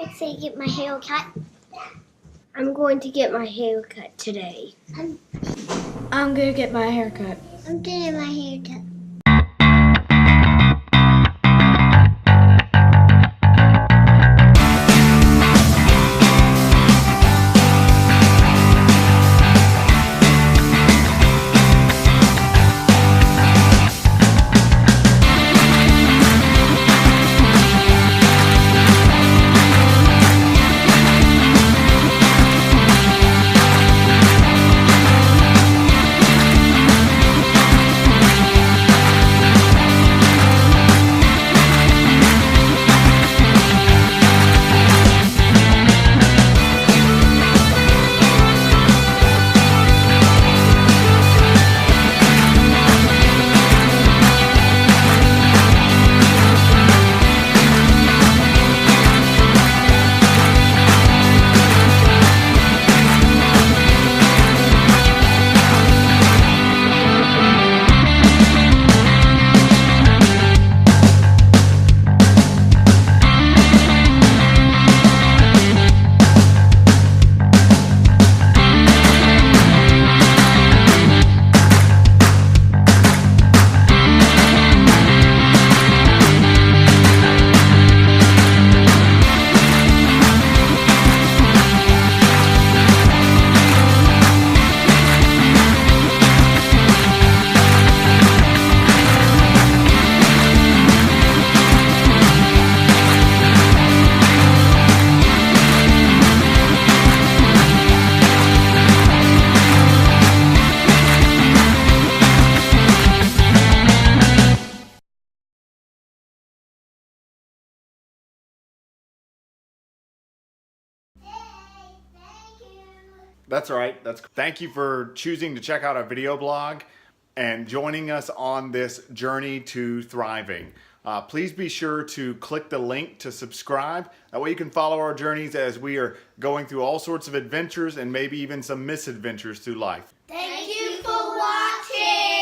to get my hair cut. I'm going to get my hair cut today. I'm going to get my hair cut. I'm getting my hair cut. That's right. Thank you for choosing to check out our video blog and joining us on this journey to thriving. Please be sure to click the link to subscribe. That way you can follow our journeys as we are going through all sorts of adventures and maybe even some misadventures through life. Thank you for watching.